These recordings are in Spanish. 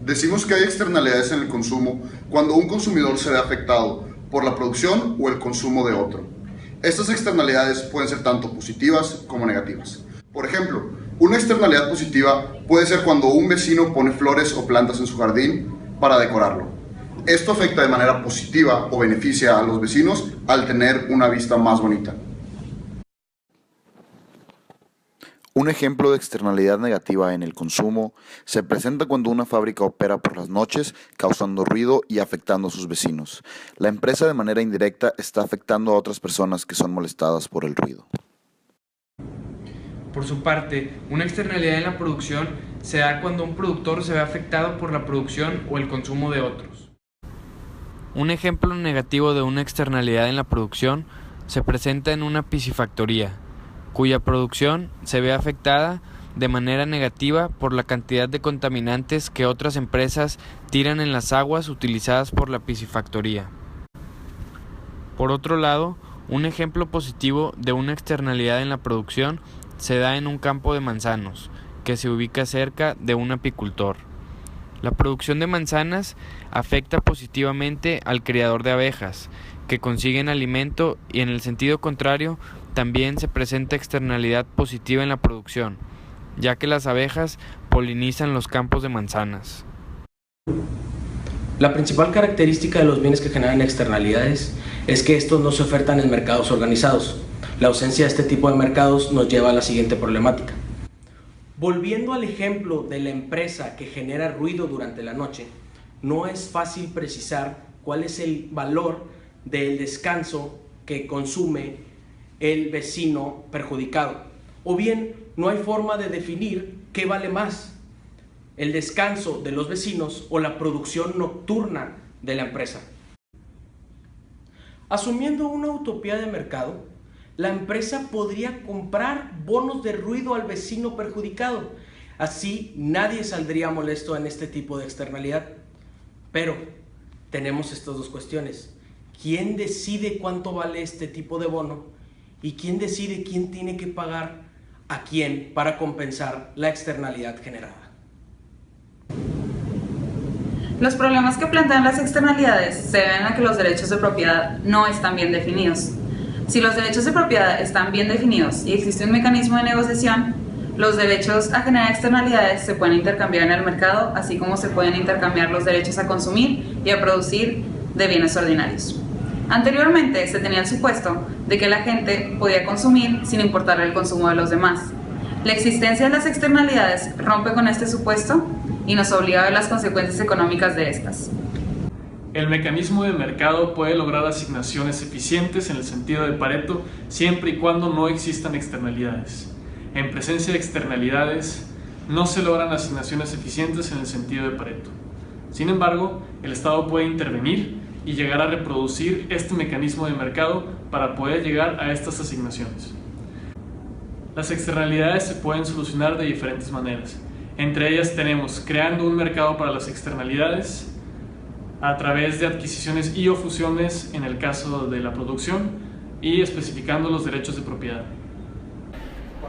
Decimos que hay externalidades en el consumo cuando un consumidor se ve afectado por la producción o el consumo de otro. Estas externalidades pueden ser tanto positivas como negativas. Por ejemplo, una externalidad positiva puede ser cuando un vecino pone flores o plantas en su jardín para decorarlo. Esto afecta de manera positiva o beneficia a los vecinos al tener una vista más bonita. Un ejemplo de externalidad negativa en el consumo se presenta cuando una fábrica opera por las noches, causando ruido y afectando a sus vecinos. La empresa de manera indirecta está afectando a otras personas que son molestadas por el ruido. Por su parte, una externalidad en la producción se da cuando un productor se ve afectado por la producción o el consumo de otros. Un ejemplo negativo de una externalidad en la producción se presenta en una piscifactoría, cuya producción se ve afectada de manera negativa por la cantidad de contaminantes que otras empresas tiran en las aguas utilizadas por la piscifactoría. Por otro lado, un ejemplo positivo de una externalidad en la producción se da en un campo de manzanos, que se ubica cerca de un apicultor. La producción de manzanas afecta positivamente al criador de abejas, que consiguen alimento, y en el sentido contrario, también se presenta externalidad positiva en la producción, ya que las abejas polinizan los campos de manzanas. La principal característica de los bienes que generan externalidades es que estos no se ofertan en mercados organizados. La ausencia de este tipo de mercados nos lleva a la siguiente problemática. Volviendo al ejemplo de la empresa que genera ruido durante la noche, no es fácil precisar cuál es el valor del descanso que consume el vecino perjudicado. O bien, no hay forma de definir qué vale más, el descanso de los vecinos o la producción nocturna de la empresa. Asumiendo una utopía de mercado, la empresa podría comprar bonos de ruido al vecino perjudicado. Así nadie saldría molesto en este tipo de externalidad. Pero tenemos estas dos cuestiones. ¿Quién decide cuánto vale este tipo de bono? ¿Y quién decide quién tiene que pagar a quién para compensar la externalidad generada? Los problemas que plantean las externalidades se deben a que los derechos de propiedad no están bien definidos. Si los derechos de propiedad están bien definidos y existe un mecanismo de negociación, los derechos a generar externalidades se pueden intercambiar en el mercado, así como se pueden intercambiar los derechos a consumir y a producir de bienes ordinarios. Anteriormente se tenía el supuesto de que la gente podía consumir sin importarle el consumo de los demás. La existencia de las externalidades rompe con este supuesto y nos obliga a ver las consecuencias económicas de estas. El mecanismo de mercado puede lograr asignaciones eficientes en el sentido de Pareto siempre y cuando no existan externalidades. En presencia de externalidades, no se logran asignaciones eficientes en el sentido de Pareto. Sin embargo, el Estado puede intervenir y llegar a reproducir este mecanismo de mercado para poder llegar a estas asignaciones. Las externalidades se pueden solucionar de diferentes maneras. Entre ellas tenemos creando un mercado para las externalidades a través de adquisiciones y o fusiones en el caso de la producción y especificando los derechos de propiedad.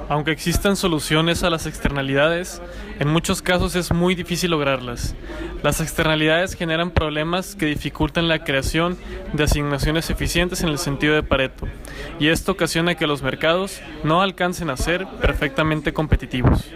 Aunque existan soluciones a las externalidades, en muchos casos es muy difícil lograrlas. Las externalidades generan problemas que dificultan la creación de asignaciones eficientes en el sentido de Pareto, y esto ocasiona que los mercados no alcancen a ser perfectamente competitivos.